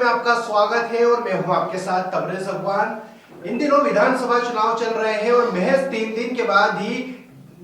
में आपका स्वागत है और मैं हूं आपके साथ तबरेज अफगान। इन दिनों विधानसभा चुनाव चल रहे हैं और महज 3 दिन के बाद ही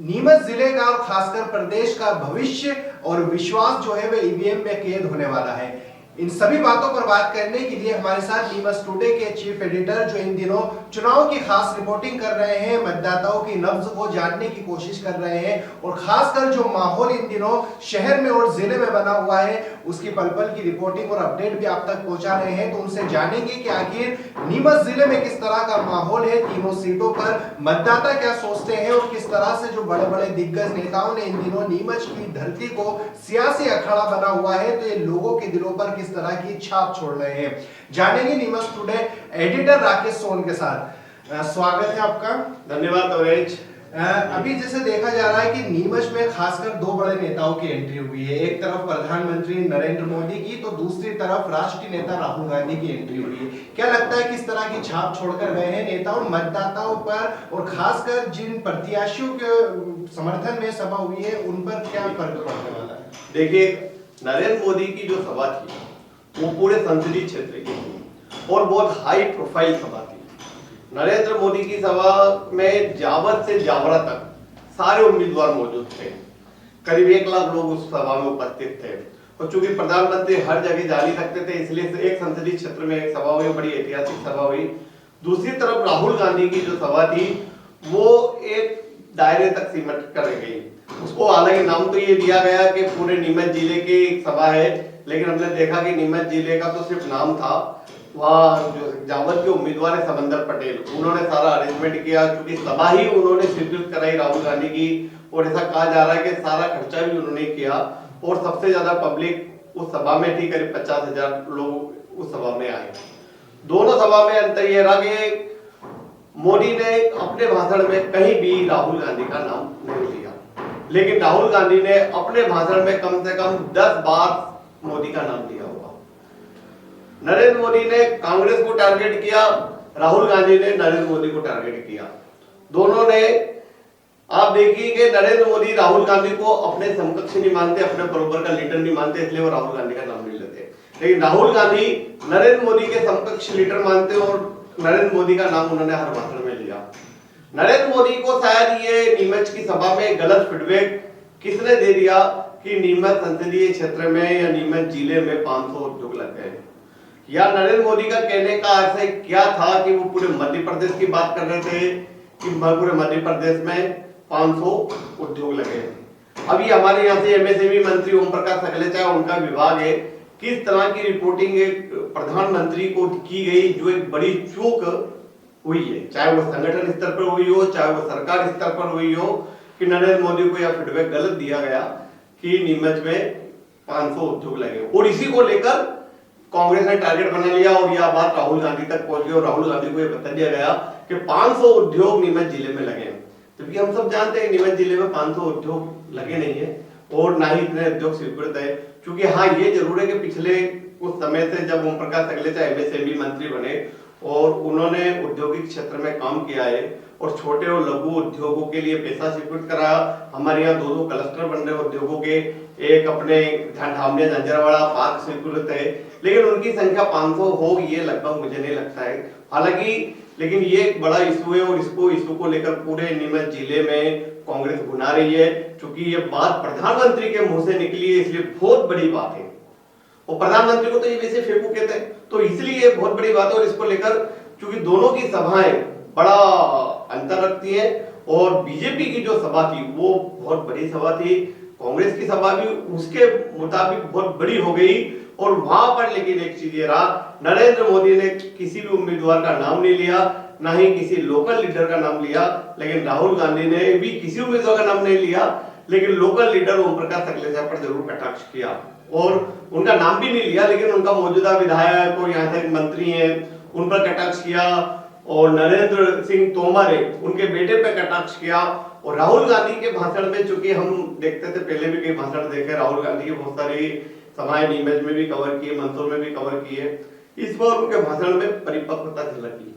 नीमच जिले का और खासकर प्रदेश का भविष्य और विश्वास जो है वह ईवीएम में कैद होने वाला है। इन सभी बातों पर बात करने के लिए हमारे साथ नीमच टुडे के चीफ एडिटर जो इन दिनों चुनाव की खास रिपोर्टिंग कर रहे हैं, मतदाताओं की नब्ज को जानने की कोशिश कर रहे हैं और खासकर जो माहौल इन दिनों शहर में और जिले में बना हुआ है उसकी पल पल की रिपोर्टिंग और अपडेट भी आप तक पहुंचा रहे हैं। तो उनसे जानेंगे कि आखिर नीमच जिले में किस तरह का माहौल है, तीनों सीटों पर मतदाता क्या सोचते हैं और किस तरह से जो बड़े बड़े दिग्गज नेताओं ने इन दिनों नीमच की धरती को सियासी अखाड़ा बना हुआ है तो ये लोगों के दिलों पर किस तरह की छाप छोड़ रहे हैं। जानेंगे नीमच टुडे एडिटर राकेश सोन के साथ। स्वागत है आपका। धन्यवाद तोरेज। अभी जैसे देखा जा रहा है कि नीमच में खासकर दो बड़े नेताओं की एंट्री हुई है। एक तरफ प्रधानमंत्री नरेंद्र मोदी की तो दूसरी तरफ राष्ट्रीय नेता राहुल गांधी की एंट्री हुई है। क्या लगता है किस तरह की छाप छोड़कर गए हैं नेताओं मतदाताओं पर और खासकर जिन प्रत्याशियों के समर्थन में सभा हुई है उन पर क्या फर्क पड़ने वाला है? देखिए, नरेंद्र मोदी की जो सभा थी वो पूरे संसदीय क्षेत्र की थी और बहुत हाई प्रोफाइल सभा थी। नरेंद्र मोदी की सभा में जावत से जावरा तक सारे उम्मीदवार मौजूद थे। करीब 1 लाख लोग उस सभा में उपस्थित थे और चूंकि प्रधानमंत्री हर जगह जा नहीं सकते थे इसलिए एक संसदीय क्षेत्र में एक सभा हुई, बड़ी ऐतिहासिक सभा हुई। दूसरी तरफ राहुल गांधी की जो सभा थी वो एक दायरे तक सीमित कर गई। उसको हालांकि नाम तो ये दिया गया कि पूरे नीमच जिले की एक सभा है, लेकिन हमने देखा कि नीमच जिले का तो सिर्फ नाम था। वहाँ जो जावत के उम्मीदवार है समंदर पटेल, उन्होंने सारा अरेंजमेंट किया क्योंकि सभा ही उन्होंने स्वीकृत कराई राहुल गांधी की और ऐसा कहा जा रहा है कि सारा खर्चा भी उन्होंने किया और सबसे ज्यादा पब्लिक उस सभा में थी। करीब 50,000 लोग उस सभा में आए। दोनों सभा में अंतर यह रहा कि मोदी ने अपने भाषण में कहीं भी राहुल गांधी का नाम नहीं लिया, लेकिन राहुल गांधी ने अपने भाषण में कम से कम 10 बार मोदी का नाम लिया होगा। नरेंद्र मोदी ने कांग्रेस को टारगेट किया, राहुल गांधी ने नरेंद्र मोदी को टारगेट किया। दोनों ने, आप देखिए कि नरेंद्र मोदी राहुल गांधी को अपने समकक्ष नहीं मानते, अपने बराबर का लीडर नहीं मानते, इसलिए वो राहुल गांधी का नाम नहीं लेते। लेकिन राहुल गांधी नरेंद्र मोदी के समकक्ष लीडर मानते और नरेंद्र मोदी का नाम उन्होंने हर भाषण में लिया। नरेंद्र मोदी को शायद ये नीमच की सभा में गलत फीडबैक किसने दे दिया कि नीमच संसदीय क्षेत्र में या नीमच जिले में 500 उद्योग लग गए, या नरेंद्र मोदी का कहने का अर्थ क्या था कि वो पूरे मध्य प्रदेश की बात कर रहे थे कि पूरे मध्य प्रदेश में 500 उद्योग लगे। अभी हमारे यहाँ से एमएसएमई मंत्री ओम प्रकाश सकलेचा उनका विभाग है, किस तरह की रिपोर्टिंग एक प्रधानमंत्री को की गई जो एक बड़ी चूक हुई है, चाहे वो संगठन स्तर पर हुई हो चाहे वो सरकार स्तर पर हुई हो, कि नरेंद्र मोदी को यह फीडबैक गलत दिया गया कि नीमच में 500 उद्योग लगे और इसी को लेकर कांग्रेस ने टारगेट बना लिया और यह बात राहुल गांधी तक पहुंच गई और राहुल गांधी को यह बता दिया गया कि 500 उद्योग नीमच जिले में लगे। जबकि हम सब जानते हैं नीमच जिले में 500 उद्योग लगे नहीं है और ना ही इतने उद्योग स्वीकृत है। क्योंकि हाँ, ये जरूर है कि पिछले कुछ समय से जब ओम प्रकाश सकलेचा एमएसएमई मंत्री बने और उन्होंने औद्योगिक क्षेत्र में काम किया है और छोटे और लघु उद्योगों के लिए पैसा स्वीकृत कराया। हमारे यहाँ 2 क्लस्टर बन रहे उद्योगों के, एक अपने ढामनिया झंझरवाड़ा पार्क स्वीकृत है, लेकिन उनकी संख्या 500 होगी ये लगभग मुझे नहीं लगता है। हालांकि लेकिन ये एक बड़ा इशू है और इसको इशू को लेकर पूरे नीमच जिले में कांग्रेस भुना रही है। क्योंकि ये बात प्रधानमंत्री के मुंह से निकली है इसलिए बहुत बड़ी बात है और प्रधानमंत्री को तो ये वैसे फेंकू कहते हैं, तो इसलिए ये बहुत बड़ी बात है। और इसको लेकर क्योंकि दोनों की सभाएं बड़ा अंतर रखती है और बीजेपी की जो सभा थी वो बहुत बड़ी सभा थी, कांग्रेस की सभा भी उसके मुताबिक बहुत बड़ी हो गई और वहां पर लेकिन एक चीज ये रहा, नरेंद्र मोदी ने किसी भी उम्मीदवार का नाम नहीं लिया, ना ही किसी लोकल लीडर का नाम लिया, लेकिन राहुल गांधी ने भी किसी उम्मीदवार का नाम नहीं लिया, लेकिन लोकल लीडर ओम प्रकाश सकलेचा पर जरूर कटाक्ष किया और उनका नाम भी नहीं लिया, लेकिन उनका मौजूदा विधायक और यहाँ से मंत्री हैं उन पर कटाक्ष किया और नरेंद्र सिंह तोमर है उनके बेटे पे कटाक्ष किया। और राहुल गांधी के भाषण में, चूंकि हम देखते थे पहले भी कई भाषण देखे राहुल गांधी की, बहुत सारी सभाएं नीमच में भी कवर किए, मंदसौर में भी कवर किए, इस बार उनके भाषण में परिपक्वता झलकी।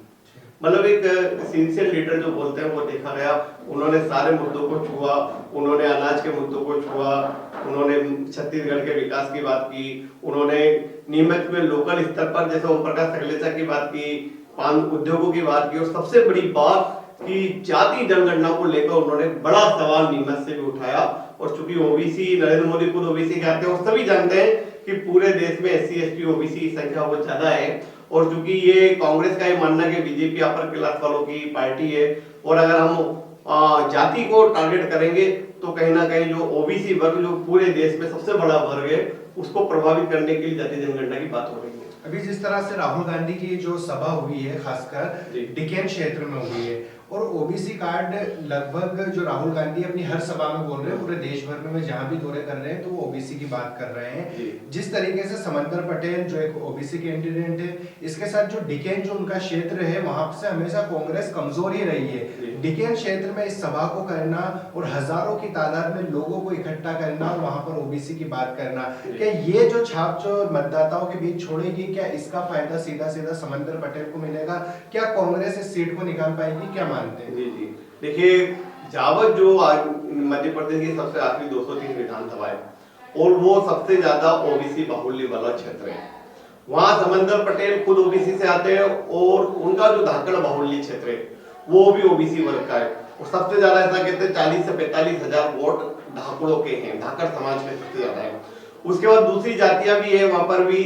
मतलब एक सिंसियर लीडर जो बोलते हैं वो देखा गया। उन्होंने सारे मुद्दों को छुआ, उन्होंने अनाज के मुद्दों को छुआ, उन्होंने छत्तीसगढ़ के विकास की बात की, उन्होंने नीमच में लोकल स्तर पर जैसे ओम प्रकाश सखलेचा की बात की, पान उद्योगों की बात की, और सबसे बड़ी बात कि जाति जनगणना को लेकर उन्होंने बड़ा सवाल नीमच से भी उठाया। और चूंकि ओबीसी, नरेंद्र मोदी खुद ओबीसी कहते हैं और सभी जानते हैं कि पूरे देश में एससी एसटी ओबीसी की संख्या बहुत ज्यादा है। और चूंकि ये कांग्रेस का ये मानना है कि बीजेपी अपर क्लास वालों की पार्टी है, और अगर हम जाति को टारगेट करेंगे तो कहीं ना कहीं जो ओबीसी वर्ग जो पूरे देश में सबसे बड़ा वर्ग है उसको प्रभावित करने के लिए जाति जनगणना की बात हो रही है। अभी जिस तरह से राहुल गांधी की जो सभा हुई है खासकर डिकेन क्षेत्र में हुई है, और ओबीसी कार्ड लगभग जो राहुल गांधी अपनी हर सभा में बोल रहे हैं, पूरे देश भर में जहां भी दौरे कर रहे हैं तो वो ओबीसी की बात कर रहे हैं। जिस तरीके से समंदर पटेल जो एक ओबीसी कैंडिडेट है, इसके साथ जो डिकेन जो उनका क्षेत्र है वहां से हमेशा कांग्रेस कमजोर ही रही है। डिकेन क्षेत्र में इस सभा को करना और हजारों की तादाद में लोगों को इकट्ठा करना और वहां पर ओबीसी की बात करना, क्या ये जो छाप जो मतदाताओं के बीच छोड़ेगी, क्या इसका फायदा सीधा सीधा समंदर पटेल को मिलेगा? क्या कांग्रेस इस सीट को निकाल पाएगी? क्या मानते हैं? जी जी, देखिए जावद जो आज मध्य प्रदेश की सबसे आखिरी 203 विधानसभा है और वो सबसे ज्यादा ओबीसी बाहुल्य वाला क्षेत्र है। वहां समंदर पटेल खुद ओबीसी से आते हैं और उनका जो धाकड़ बाहुल्य क्षेत्र है वो भी ओबीसी वर्ग का है। और सबसे ज्यादा ऐसा कहते हैं 40 से 45 हजार वोट धाकड़ों के हैं, धाकड़ समाज के सबसे ज्यादा है। उसके बाद दूसरी जातियां भी है वहां पर भी,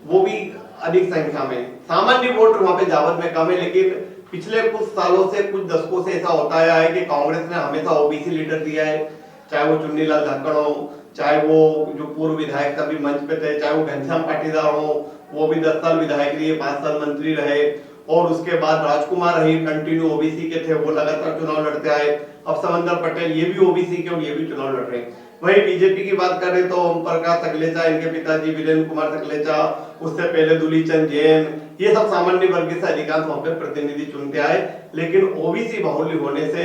वो भी अधिक संख्या में। सामान्य वोट वहां पे जावद में कम है, लेकिन पिछले कुछ सालों से, कुछ दशकों से ऐसा होता आया है कि कांग्रेस ने हमेशा ओबीसी लीडर दिया है, चाहे वो चुन्नीलाल धाकड़ हो, चाहे वो जो पूर्व विधायक तभी मंच पे थे, चाहे वो घनश्याम पाटीदार हो, वो भी 10 साल विधायक रहे, 5 साल मंत्री रहे, और उसके बाद राजकुमार रही कंटिन्यू ओबीसी के थे, वो लगातार चुनाव लड़ते आए। अब समंदर पटेल ये भी ओबीसी के और ये भी चुनाव लड़ रहे हैं। वही बीजेपी की बात करें तो ओम प्रकाश सखलेचा, इनके पिताजी वीरेंद्र कुमार सखलेचा, उससे पहले दुलीचंद जैन, ये सब सामान्य वर्ग से अधिकांश वहां पे प्रतिनिधि चुनते आए। लेकिन ओबीसी बाहुल्य होने से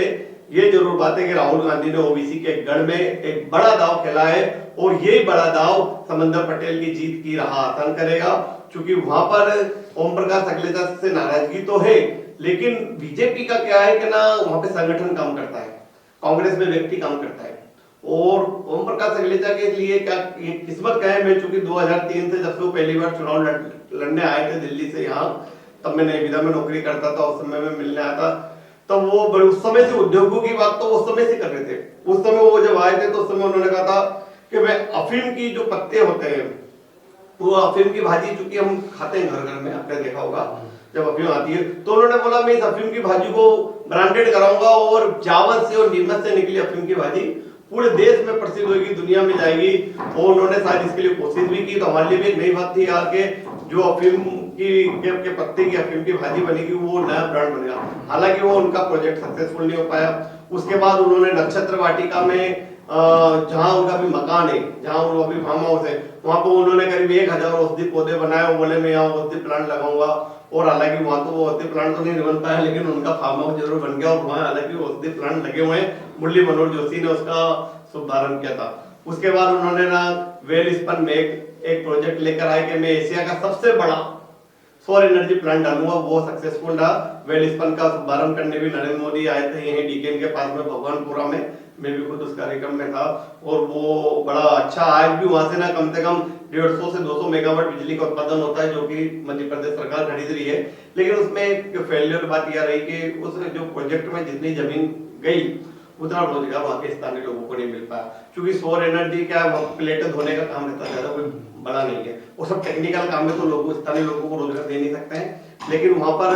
ये जरूर बात है कि राहुल गांधी ने ओबीसी के गढ़ में एक बड़ा दाव खेला है, और यही बड़ा दाव समंदर पटेल की जीत की राह आसान करेगा। क्योंकि वहां पर ओम प्रकाश सखलेचा से नाराजगी तो है, लेकिन बीजेपी का क्या है कि ना वहां पे संगठन काम करता है, कांग्रेस में व्यक्ति काम करता है। और ओम प्रकाश सखलेचा के लिए क्या किस्मत का है, मैं चूंकि 2003 से जब से वो पहली बार चुनाव लड़ने आए थे दिल्ली से यहाँ, तब मैं नई विधा में नौकरी करता था, उस समय में मिलने आया था, तब वो उस समय से उद्योगों की बात तो उस समय से कर रहे थे। उस समय वो जब आए थे तो उस समय उन्होंने कहा था कि मैं अफीम की जो पत्ते होते हैं, वो अफीम की भाजी चूंकि हम खाते हैं घर घर में, आपने देखा होगा जब अफीम आती है, तो उन्होंने बोला मैं इस अफीम की भाजी को ब्रांडेड कराऊंगा और जावद से और नीमच से निकली अफीम की भाजी पूरे देश में प्रसिद्ध होगी, दुनिया में जाएगी। और उन्होंने शायद इसके लिए कोशिश भी की, तो हमारे लिए भी एक नई बात थी यार के जो अफीम के पत्ते की अफीम की भाजी बनेगी वो नया ब्रांड बनेगा। हालांकि वो उनका प्रोजेक्ट सक्सेसफुल नहीं हो पाया। उसके बाद उन्होंने नक्षत्र वाटिका में जहां उनका भी मकान है, जहां उनका भी फार्म हाउस है, वहां पर उन्होंने करीब 1000 औषधि पौधे बनाए। वो बोले मैं यहाँ औषधि प्लांट लगाऊंगा, और हालांकि वहां तो वो औषधि प्लांट तो नहीं बन पाया, लेकिन उनका फार्म हाउस जरूर बन गया, और वहां हालांकि औषधि प्लांट लगे हुए हैं। मुरली मनोहर जोशी ने उसका शुभारंभ किया था। उसके बाद उन्होंने ना वेल स्पन में एक प्रोजेक्ट लेकर आए कि मैं एशिया का सबसे बड़ा सौर एनर्जी प्लांट डालूंगा, वो सक्सेसफुल रहा। वेल स्पन का शुभारंभ करने भी नरेंद्र मोदी आए थे यहीं डीकेन के पास में भगवानपुरा में, मैं भी खुद उस कार्यक्रम में था, और वो बड़ा अच्छा, आज भी वहां से ना कम से कम 150 से 200 मेगावाट बिजली का उत्पादन होता है, जो कि मध्य प्रदेश सरकार खरीद रही है। लेकिन उसमें एक फेलियर बात यह रही कि उस जो प्रोजेक्ट में जितनी जमीन गई उतना रोजगार वहां के स्थानीय लोगों को नहीं मिल पाया, क्योंकि सौर एनर्जी क्या प्लेटेड होने का काम रहता है, ज्यादा कोई बड़ा नहीं है, वो सब टेक्निकल काम में तो लोगों स्थानीय लोगों को रोजगार दे नहीं सकते हैं। लेकिन वहां पर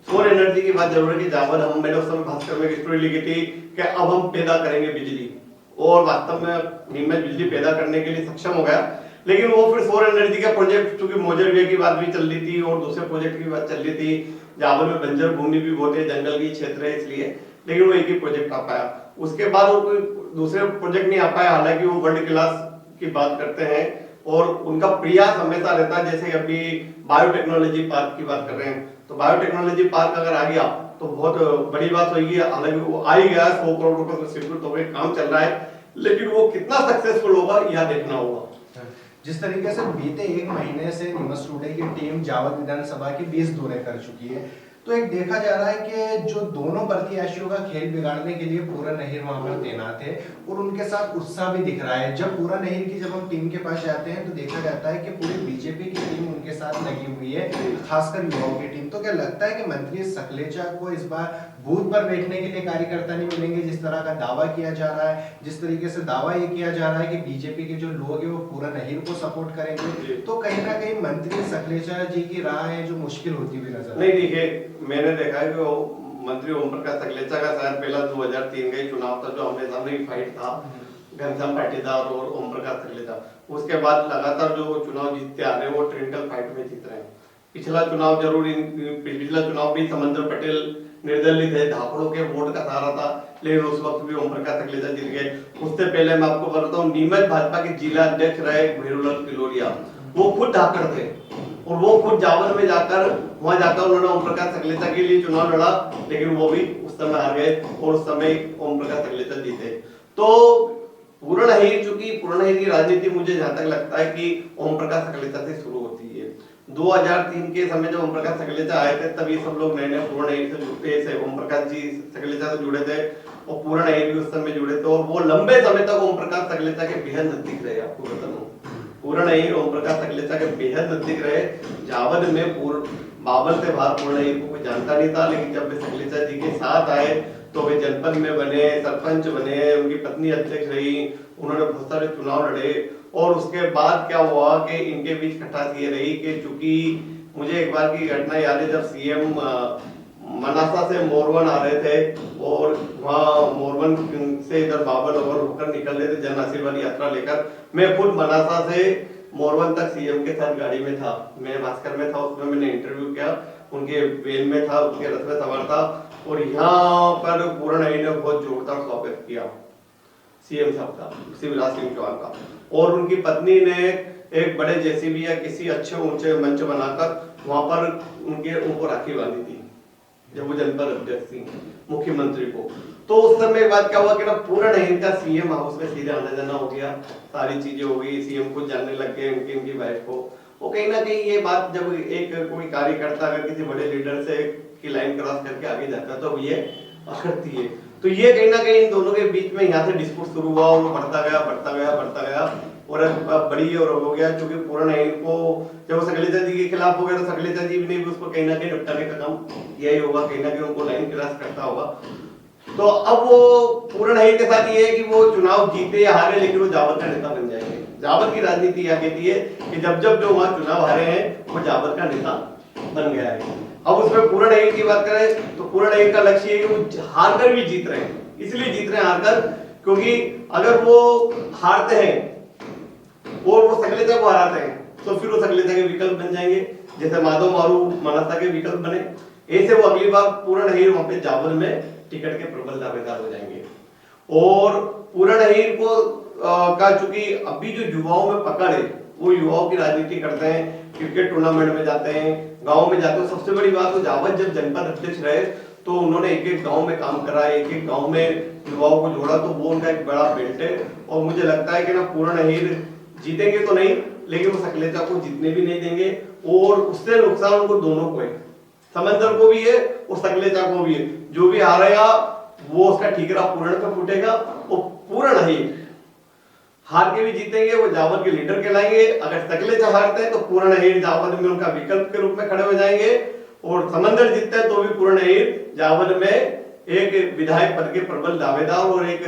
सौर एनर्जी की बात जरूर है कि जावद, हम मैंने उस समय भास्कर में स्टोरी लिखी थी कि अब हम पैदा करेंगे बिजली, और वास्तव में नीमच बिजली पैदा करने के लिए सक्षम हो गया। लेकिन वो फिर सौर एनर्जी का प्रोजेक्ट, चूंकि मोजरवे की बात भी चल रही थी और दूसरे प्रोजेक्ट की बात चल रही थी, जावद में बंजर भूमि भी बहुत है, जंगल की क्षेत्र है, इसलिए लेकिन वो एक ही प्रोजेक्ट आ पाया। उसके बाद वो कोई दूसरे प्रोजेक्ट नहीं आ पाया। हालांकि वो वर्ल्ड क्लास की बात करते हैं और उनका प्रयास हमेशा रहता है। जैसे अभी बायोटेक्नोलॉजी पार्क की बात कर रहे हैं, तो बायोटेक्नोलॉजी पार्क अगर आ गया तो बहुत बड़ी बात होगी। हालांकि वो आ ही गया, 100 करोड़ रुपए से स्वीकृत हो गए, काम चल रहा है, लेकिन वो कितना सक्सेसफुल होगा यह देखना होगा। जिस तरीके से बीते 1 महीने से नीमच टुडे की टीम जावद विधानसभा के 20 दौरे कर चुकी है, तो एक देखा जा रहा है कि जो दोनों प्रत्याशियों का खेल बिगाड़ने के लिए पूरन अहीर वहां पर तैनात है और उनके साथ उत्साह भी दिख रहा है। जब पूरन अहीर की जब हम टीम के पास जाते हैं तो देखा जाता है कि पूरी बीजेपी की टीम उनके साथ लगी हुई है, खासकर युवाओं की टीम। तो क्या लगता है कि मंत्री सकलेचा को इस बार बूथ पर बैठने के लिए कार्यकर्ता नहीं मिलेंगे, जिस तरह का दावा किया जा रहा है, जिस तरीके से दावा ये किया जा रहा है कि बीजेपी के जो लोग हैं वो पूरन अहीर को सपोर्ट करेंगे, तो कहीं ना कहीं मंत्री सकलेचा जी की राह है जो मुश्किल होती हुई नजर नहीं? देखिए, मैंने देखा है कि वो मंत्री ओम प्रकाश सकलेचा का शायद पहला 2003 का ही चुनाव था जो आमने सामने फाइट था घनश्याम पाटीदार और ओम प्रकाश सकलेचा। उसके बाद लगातार जो चुनाव जीतते आ रहे हैं वो ट्रिंकल फाइट में जीत रहे हैं। पिछला चुनाव जरूर पिछला चुनाव भी समंदर पटेल निर्दलीय थे, धाकड़ों के वोट का सहारा था, लेकिन उस वक्त भी ओम प्रकाश सकलेचा जीत गए। उससे पहले मैं आपको बताता हूँ, नीमच भाजपा के जिला अध्यक्ष रहे भैरूलाल किलोरिया, वो खुद धाकड़ थे और वो खुद जावर में जाकर वहां जाकर उन्होंने ओम प्रकाश सकलेचा के लिए चुनाव लड़ा, लेकिन वो भी उस समय हार गए और उस समय ओम प्रकाश सकलेचा जीते। तो पूरन अहीर, चूंकि पूरन अहीर की राजनीति मुझे जहां तक लगता है कि ओम प्रकाश सकलेचा से शुरू होती है। 2003 के समय जब ओम प्रकाश सकलेचा आए थे तभी सब लोग नए नए पूरन अहीर से जुड़े थे, ओम प्रकाश जी सकलेचा से जुड़े थे और पूरन अहीर भी उस समय जुड़े थे और वो लंबे समय तक ओम प्रकाश सकलेचा के बेहद नजदीक रहे। आपको बता दूं, पूरन अहीर ओम प्रकाश सकलेचा के बेहद नजदीक रहे। जावद में बाबर से बाहर पूरन अहीर को कोई जानता नहीं था, लेकिन जब वे सकलेचा जी के साथ आए तो वे जनपद में बने, सरपंच बने, उनकी पत्नी अध्यक्ष रही, उन्होंने बहुत सारे चुनाव लड़े और उसके बाद क्या हुआ कि इनके बीच खटास ये रही कि चूंकि मुझे एक बार की घटना याद है जब सीएम मनासा से मोरवन आ रहे थे और वहाँ मोरवन से इधर बाबर ओवर होकर निकल रहे थे जन आशीर्वाद यात्रा लेकर। मैं खुद मनासा से मोरवन तक सीएम के साथ गाड़ी में था, मैं भास्कर में था, उसमें मैंने इंटरव्यू किया, उनके वेन में था, उनके रथ में सवार था और यहाँ पर पूरन अहीर ने बहुत जोरदार स्वागत किया सीएम साहब का, शिवराज सिंह चौहान का, और उनकी पत्नी ने एक बड़े जेसीबी या किसी अच्छे ऊंचे मंच बनाकर वहां पर उनको राखी बांधी थी जब वो जनपद अध्यक्ष थी मुख्यमंत्री को। तो उस समय बात क्या हुआ कि ना पूरन अहीर का सीएम हाउस में सीधे आना जाना हो गया, सारी चीजें हो गई, सीएम को जानने लग गए उनकी वाइफ को। वो कहीं ना कहीं ये बात जब एक कोई कार्यकर्ता अगर किसी बड़े लीडर से की लाइन क्रॉस करके आगे जाता है तो ये अखरती है। तो ये कहीं ना कहीं इन दोनों के बीच में यहाँ से डिस्प्यूट शुरू हुआ और बढ़ता गया और अब बड़ी और हो गया, क्योंकि पूरन अहीर को जब सकलेचा जी के खिलाफ हो गया तो सकलेचा जी ने भी उसको कहीं ना कहीं निपटाने का काम यही होगा, कहीं ना कहीं उनको लाइन क्रॉस करता होगा। तो अब वो पूरन अहीर के साथ ये है कि वो चुनाव जीते या हारे लेकिन वो जावद का नेता बन जाएंगे। जावद की राजनीति यह कहती है कि जब जब जो वहां चुनाव हारे हैं वो जावद का नेता बन गया है। अब उसमें पूरन अहीर की बात करें तो पूरन अहीर का लक्ष्य है कि वो हारकर भी जीत रहे हैं, इसलिए जीत रहे हैं हारकर, क्योंकि अगर वो हारते हैं और वो सकलेचा को हराते हैं तो फिर वो सकलेचा के विकल्प बन जाएंगे, जैसे माधव मारू मनासा के विकल्प बने, ऐसे वो अगली बार पूरन अहीर वहां पे जावल में टिकट के प्रबल दावेदार हो जाएंगे। और पूरन अहीर को का चूंकि अभी जो युवाओं में पकड़ है वो युवाओं की राजनीति करते हैं, क्रिकेट टूर्नामेंट में जाते हैं, गांव में जाते हैं। सबसे बड़ी बात तो जावद जब जनपद अध्यक्ष रहे तो उन्होंने एक एक गांव में काम करा, एक एक गांव में युवाओं को जोड़ा, तो वो उनका एक बड़ा बेल्ट है। और मुझे लगता है कि ना पूरन अहीर जीतेंगे तो नहीं, लेकिन वो सकलेचा को जीतने भी नहीं देंगे और उससे नुकसान उनको दोनों को है, समंदर को भी है और सकलेचा को भी है। जो भी हारेगा वो उसका ठीकरा पूरन पे फूटेगा और पूरन अहीर हार के भी जीतेंगे, वो जावद के लीडर कहलाएंगे। अगर सकलेचा हारते हैं तो पूरन अहीर जावद में उनका विकल्प के रूप में खड़े हो जाएंगे और समंदर जीतते हैं तो भी पूरन अहीर जावद में एक विधायक पद के प्रबल दावेदार और एक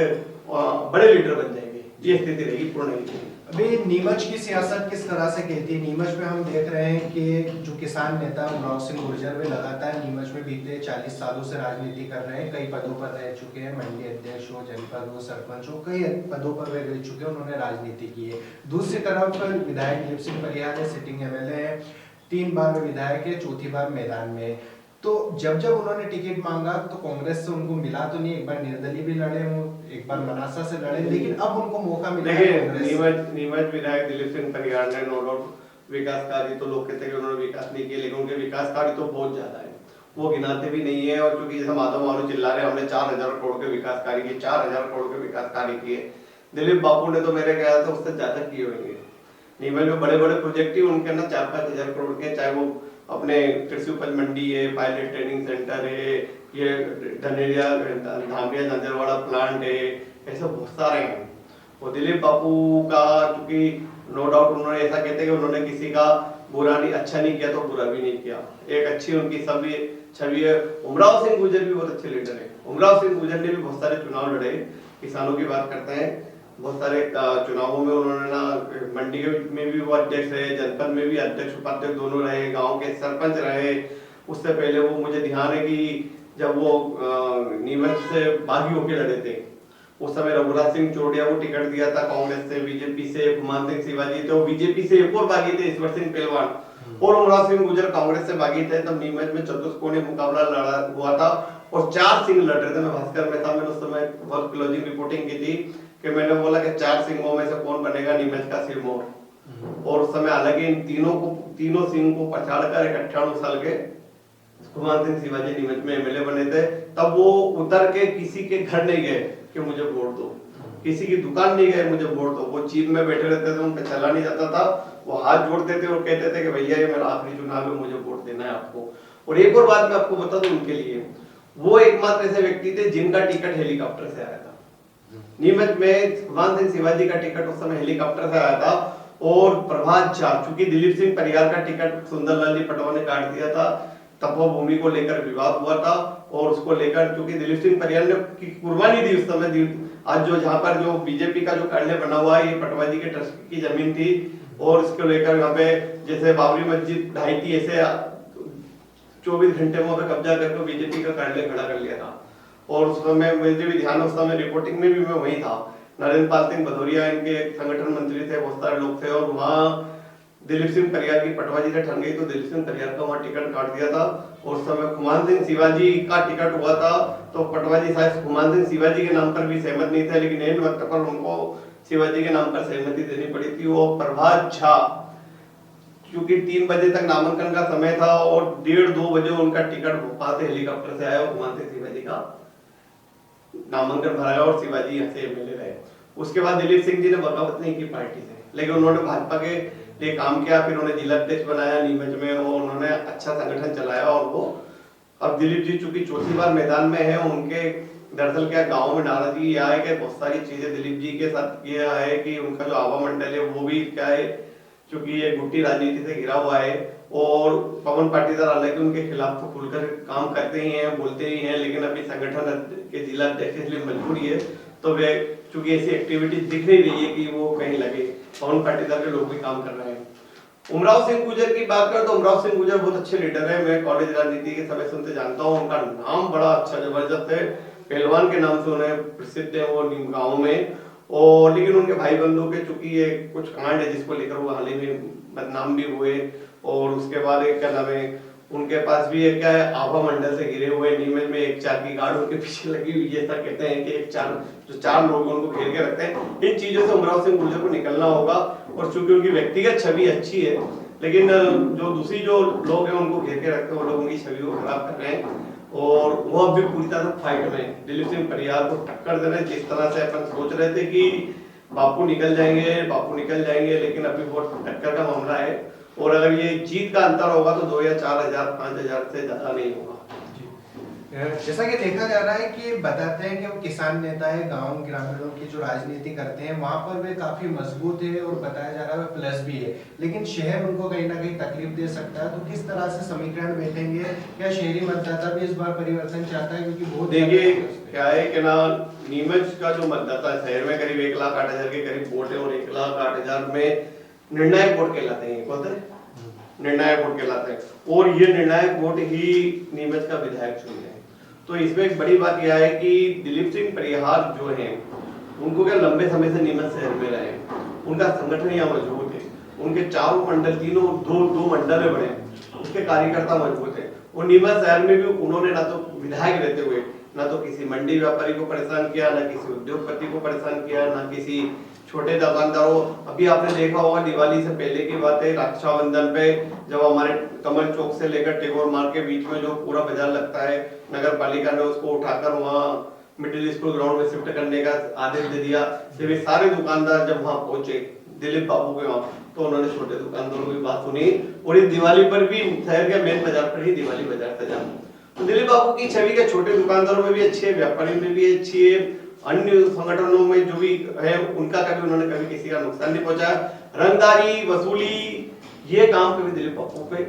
बड़े लीडर बन जाएंगे। ये स्थिति रहेगी पूरन अहीर की। अभी नीमच की सियासत किस तरह से कहती है? नीमच में हम देख रहे हैं कि जो किसान नेता मनोहर सिंह गुर्जर वे लगातार नीमच में बीते 40 सालों से राजनीति कर रहे हैं, कई पदों पर रह चुके हैं, मंडी अध्यक्ष हो, जनपद हो, सरपंच हो, कई पदों पर वे रह चुके हैं, उन्होंने राजनीति की है। दूसरी तरफ विधायक दिलीप सिंह परिहार है, सिटिंग एमएलए है, 3 बार विधायक है, चौथी बार मैदान में। तो जब जब उन्होंने टिकट मांगा तो कांग्रेस से उनको मिला तो नहीं, एक बार निर्दलीय भी लड़े हो, एक बार मनासा से लड़े, लेकिन अब उनको मौका मिला है कांग्रेस। नीमच विधायक दिलीप सिंह परिहार ने नो डाउट विकास कार्य, तो लोग कहते हैं कि उन्होंने विकास नहीं किया, लेकिन उनके विकास कार्य तो बहुत ज्यादा है, वो गिनाते भी नहीं है। और क्योंकि जैसे माधव मारू चिल्ला रहे हमने 4000 करोड़ के विकास कार्य किए, 4000 करोड़ के विकास कार्य किए, दिलीप बाबू ने तो मेरे ख्याल से उससे ज्यादा किए होंगे। नीमच में बड़े बड़े प्रोजेक्ट ही उनके ना 4-5 हजार करोड़ के, चाहे वो अपने कृषि उपज मंडी है, पायलट ट्रेनिंग सेंटर है, ये धनेरिया धामरिया झांझरवाड़ा प्लांट है, ऐसे बहुत सारे हैं। और दिलीप बापू का चूंकि नो डाउट उन्होंने ऐसा कहते हैं कि उन्होंने किसी का बुरा नहीं, अच्छा नहीं किया तो बुरा भी नहीं किया, एक अच्छी उनकी सभी छवि है। उमराव सिंह गुर्जर भी बहुत अच्छे लीडर है। उमराव सिंह गुर्जर ने भी बहुत सारे चुनाव लड़े, किसानों की बात करते हैं, बहुत सारे चुनावों में उन्होंने ना मंडी में भी वो अध्यक्ष रहे, जनपद में भी अध्यक्ष उपाध्यक्ष दोनों रहे, गांव के सरपंच रहे। उससे पहले वो मुझे ध्यान है कि जब वो नीमच से बागी होके लड़े थे उस समय रघुराज सिंह चौड़िया को टिकट दिया था कांग्रेस से, बीजेपी से गुमान सिंह शिवाजी थे, बीजेपी से एक और बागी थे ईश्वर सिंह पहलवान और उमराव सिंह गुर्जर कांग्रेस से बागी थे। तब नीमच में चतुष्कोणीय मुकाबला लड़ा हुआ था और 4 सिंह लड़ रहे थे। मैं भास्कर में था, मैंने उस समय बहुत क्लोजिंग रिपोर्टिंग की थी कि मैंने बोला कि 4 सिंहों में से कौन बनेगा नीमच का सिरमौर। और उस समय हालांकि इन तीनों सिंह को पछाड़ कर 98 साल के गुमान सिंह शिवाजी नीमच में एमएलए बने थे। तब वो उतर के किसी के घर नहीं गए कि मुझे वोट दो, किसी की दुकान नहीं गए मुझे वोट दो, वो चीफ में बैठे रहते थे, उन पे चला नहीं जाता था, वो हाथ जोड़ते थे और कहते थे कि भैया ये मेरा आखिरी चुनाव है, मुझे वोट देना है आपको। और एक और बात मैं आपको बता दूं उनके लिए, वो एकमात्र ऐसे व्यक्ति थे जिनका टिकट हेलीकॉप्टर से आया था। नीमच में गुमान सिंह शिवाजी का टिकट उस समय हेलीकॉप्टर से आया था और प्रभात झा, चूंकि दिलीप सिंह परियार का टिकट सुंदरलाल जी पटवा ने काट दिया था, तपोभूमि को लेकर विवाद हुआ था और उसको लेकर चूंकि दिलीप सिंह परियार ने की कुर्बानी दी उस समय, आज जो जहां पर जो बीजेपी का जो कार्यालय बना हुआ है ये पटवा जी के ट्रस्ट की जमीन थी और इसको लेकर यहाँ पे जैसे बाबरी मस्जिद ढाई थी ऐसे 24 घंटे में कब्जा करके बीजेपी का कार्यालय खड़ा कर लिया था। और उस समय मुझे भी ध्यान है, उस समय रिपोर्टिंग में भी मैं वही था। नरेंद्र पाल सिंह भदौरिया इनके संगठन मंत्री थे, बहुत सारे लोग थे और वहाँ दिलीप सिंह परियार की पटवा जी से ठन गई तो दिलीप सिंह परियार का वहाँ टिकट काट दिया था। और उस समय गुमान सिंह शिवाजी का टिकट हुआ था तो पटवा जी शायद गुमान सिंह शिवाजी के नाम पर भी सहमत नहीं थे, लेकिन एन वक्त पर उनको शिवाजी के नाम पर सहमति देनी पड़ी थी। वो प्रभात झा क्योंकि 3 बजे तक नामांकन का समय था और 1:30-2 बजे उनका टिकट भोपाल से हेलीकॉप्टर से आया, गुमान सिंह शिवाजी का नामांकन भराया और शिवाजी यहाँ से एमएलए रहे। उसके बाद दिलीप सिंह जी ने बगावत नहीं की पार्टी से, लेकिन उन्होंने भाजपा के लिए काम किया, फिर उन्हें जिला अध्यक्ष बनाया नीमच में और उन्होंने अच्छा संगठन चलाया। और वो अब दिलीप जी चूंकि चौथी बार मैदान में है, उनके दरअसल क्या गांव में नाराजगी यह है कि बहुत सारी चीजें दिलीप जी के साथ किया है कि उनका जो आवा मंडल है वो भी क्या है क्योंकि ये गुट्टी राजनीति से घिरा हुआ है और पवन पाटीदार हालांकि उनके खिलाफ तो खुलकर काम करते ही हैं, बोलते ही हैं, लेकिन अभी संगठन के जिला अध्यक्ष इसलिए मजबूरी है तो वे चूंकि ऐसी एक्टिविटी दिख नहीं रही है कि वो कहीं लगे, पवन पाटीदार के लोग भी काम कर रहे हैं। उमराव सिंह गुर्जर की बात करें तो उमराव सिंह गुर्जर बहुत अच्छे लीडर है, मैं कॉलेज राजनीति के समय सुनते जानता हूँ, उनका नाम बड़ा अच्छा जबरदस्त है, पहलवान के नाम से उन्हें प्रसिद्ध है वो गाँव में। और लेकिन उनके भाई बंधु के चूंकि ये कुछ कांड है जिसको लेकर वो हाल ही में बदनाम भी हुए और उसके बाद एक क्या नाम है उनके पास भी एक क्या है आभा मंडल से घिरे हुए नीमच में एक 4 की गार्ड उनके पीछे लगी हुई है, ऐसा कहते हैं कि एक 4 लोग उनको घेर के रखते हैं। इन चीजों से उमराव सिंह गुर्जर को निकलना होगा और चूंकि उनकी व्यक्तिगत छवि अच्छी है लेकिन जो दूसरी जो लोग हैं उनको घेर के रखते हैं वो लोग उनकी छवि को खराब कर रहे हैं और वो अब भी पूरी तरह फाइट में दिलीप सिंह परियार को टक्कर दे रहे हैं। जिस तरह से अपन सोच रहे थे कि बापू निकल जाएंगे लेकिन अभी वो टक्कर का मामला है और अगर ये जीत का अंतर होगा तो 2 या 4 हजार 5 हजार से ज्यादा नहीं होगा। जैसा कि देखा जा रहा है कि बताते हैं कि वो किसान नेता है, गांव ग्रामीणों की जो राजनीति करते हैं वहां पर वे काफी मजबूत है और बताया जा रहा है प्लस भी है, लेकिन शहर उनको कहीं ना कहीं तकलीफ दे सकता है। तो किस तरह से समीकरण बैठेंगे, क्या शहरी मतदाता भी इस बार परिवर्तन चाहता है? क्योंकि बहुत देखिए क्या है कि ना नीमच का जो मतदाता शहर में करीब 1,08,000 के करीब वोट है और 1,08,000 में निर्णायक वोट कहलाते हैं, निर्णायक वोट कहलाते हैं और ये निर्णायक वोट ही नीमच का विधायक चुनते हैं। तो इसमें एक बड़ी बात यह है कि दिलीप सिंह परिहार जो हैं उनको क्या लंबे समय से नीमच शहर में रहे, उनका संगठन यहाँ मजबूत है, उनके चारों मंडल दो मंडल है बड़े, उसके कार्यकर्ता मजबूत है और नीमच शहर में भी उन्होंने ना तो विधायक रहते हुए ना तो किसी मंडी व्यापारी को परेशान किया, ना किसी उद्योगपति को परेशान किया, ना किसी छोटे दुकानदारों। अभी आपने देखा होगा दिवाली से पहले की बात है, रक्षाबंधन पे जब हमारे कमल चौक से लेकर टेगोर मार्ग के बीच में जो पूरा बाजार लगता है, नगर पालिका ने उसको उठाकर वहाँ मिडिल स्कूल ग्राउंड में शिफ्ट करने का आदेश दे दिया। जब ये सारे दुकानदार जब वहाँ पहुंचे दिलीप बाबू के वहाँ, तो उन्होंने छोटे दुकानदारों की बात सुनी और इस दिवाली पर भी शहर के मेन बाजार पर ही दिवाली बाजार सजा। तो दिलीप बाबू की छवि के छोटे दुकानदारों में भी अच्छी है, व्यापारी में भी अच्छी है, अन्य संगठनों में जो भी है उनका कभी उन्होंने कभी किसी का नुकसान नहीं पहुंचाया। रंगदारी वसूली ये काम कभी दिलीप बापू पे,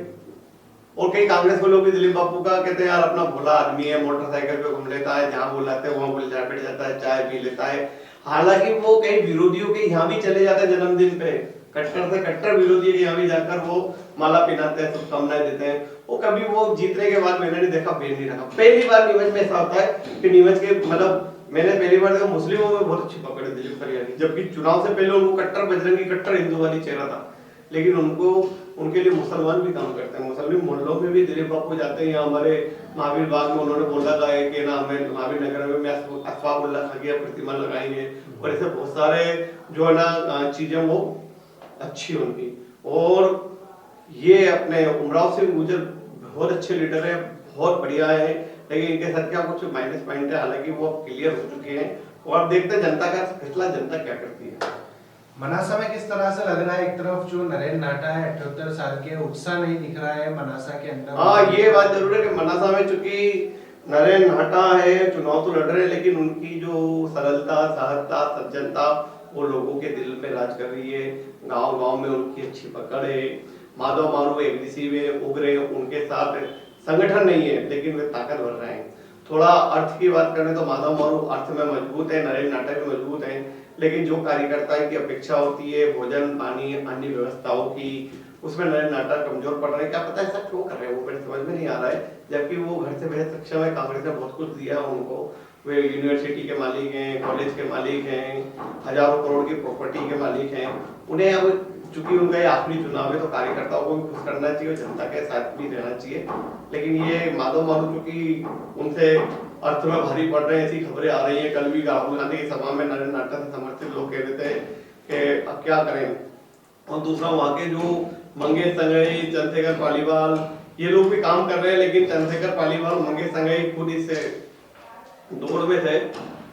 और कई कांग्रेस वालों भी दिलीप बापू का कहते हैं यार अपना भोला आदमी है, मोटरसाइकिल पे घूम लेता है, जहाँ बुलाते हैं वहाँ बोल बैठ जाता है, चाय पी लेता है। हालांकि वो कई विरोधियों के यहाँ भी चले जाते हैं जन्मदिन पे, कट्टर से कट्टर विरोधी के यहाँ भी जाकर वो माला पहनाते हैं, शुभकामनाएं देते हैं। वो कभी वो जीतने के बाद मैंने नहीं देखा पेन नहीं रखा। पहली बार नीमच में ऐसा होता है कि नीमच के मतलब मैंने पहली बार देखा मुस्लिमों में बहुत अच्छी पकड़ है दिलीप फरियादी, जबकि चुनाव से पहले उनको कट्टर बजरंगी कट्टर हिंदू वाली चेहरा था, लेकिन उनको उनके लिए मुसलमान भी काम करते हैं। मुस्लिम मोहल्लों में भी दिलीप बापू जाते हैं। यहाँ हमारे महावीर बाग में उन्होंने बोला था कि ना हमें महावीर नगर में असफाउल्लाह खां की प्रतिमा लगाएंगे, और ऐसे बहुत सारे जो है ना चीजें वो अच्छी उनकी। और ये अपने उमराव सिंह गुजर बहुत अच्छे लीडर है, बहुत बढ़िया है, लेकिन इनके साथ क्या कुछ माइनस पॉइंट है, हालांकि वो क्लियर हो चुके हैं। और अब देखते हैं जनता का फैसला जनता क्या करती है। मनासा में किस तरह से लग रहा है, एक तरफ जो नरेंद्र नाटा है 78 साल के, उत्साह नहीं दिख रहा है मनासा के अंदर। हाँ ये बात जरूर है कि मनासा में चूंकि नरेंद्र नाटा है, चुनाव तो लड़ रहे हैं, लेकिन उनकी जो सरलता सहजता सज्जनता वो लोगों के दिल में राज कर रही है। गांव-गांव में उनकी अच्छी पकड़ है। माधव मारू एमडीसी में उगरे, उनके साथ संगठन नहीं है लेकिन वे ताकतवर रहे हैं। थोड़ा अर्थ की बात करें तो माधव मारू अर्थ में मजबूत है, नरेंद्र नाटा भी मजबूत है, लेकिन जो कार्यकर्ता की अपेक्षा होती है भोजन पानी अन्य व्यवस्थाओं की, उसमें नरेंद्र नाटा कमजोर पड़ रहे हैं। क्या पता ऐसा क्यों कर रहे हैं वो मेरे समझ में नहीं आ रहा है, जबकि वो घर से बेहद सक्षम है। कांग्रेस ने बहुत कुछ दिया है उनको, वे यूनिवर्सिटी के मालिक हैं, कॉलेज के मालिक हैं, हजारों करोड़ की प्रॉपर्टी के मालिक हैं। उन्हें अब चूंकि उनका ये आखिरी चुनाव है तो कार्यकर्ताओं को भी खुश करना चाहिए, जनता के साथ भी रहना चाहिए। लेकिन ये माधव मारू चूंकि उनसे अर्थ में भारी पड़ रहे हैं, ऐसी खबरें आ रही हैं। कल भी राहुल गांधी की सभा में नरेंद्र नाटा से समर्थित लोग कह रहे थे कि अब क्या करें। और दूसरा वहाँ के जो मंगेश संगई, चंद्रशेखर पालीवाल ये लोग भी काम कर रहे हैं, लेकिन चंद्रशेखर पालीवाल मंगेश संगई खुद इससे दौड़ में थे,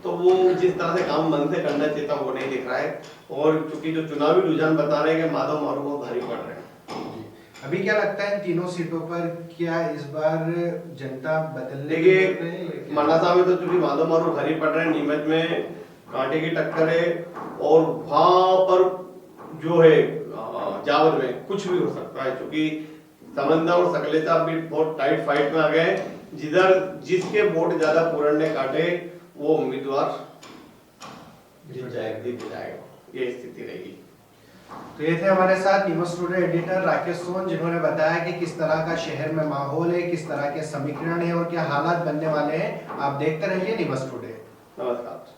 तो वो जिस तरह से काम मन से करना चाहिए था वो नहीं दिख रहा है। और क्योंकि जो चुनावी रुझान बता रहे हैं कि माधव मारू को भारी पड़ रहे हैं। अभी क्या लगता है तीनों सीटों पर क्या इस बार जनता बदलने देखिए मनासा में तो चूंकि माधव मारू भारी पड़ रहे हैं, नीमच में कांटे की टक्कर है, और वहां पर जो है जावर में कुछ भी हो सकता है, क्योंकि समंदर और सकलेचा भी बहुत टाइट फाइट में आ गए। जिधर जिसके वोट ज्यादा पूरण ने काटे वो उम्मीदवार जीत जाएगा, ये स्थिति रहेगी। तो ये थे हमारे साथ नीमच टुडे एडिटर राकेश सोन, जिन्होंने बताया कि किस तरह का शहर में माहौल है, किस तरह के समीकरण है और क्या हालात बनने वाले हैं। आप देखते रहिए नीमच टुडे। नमस्कार।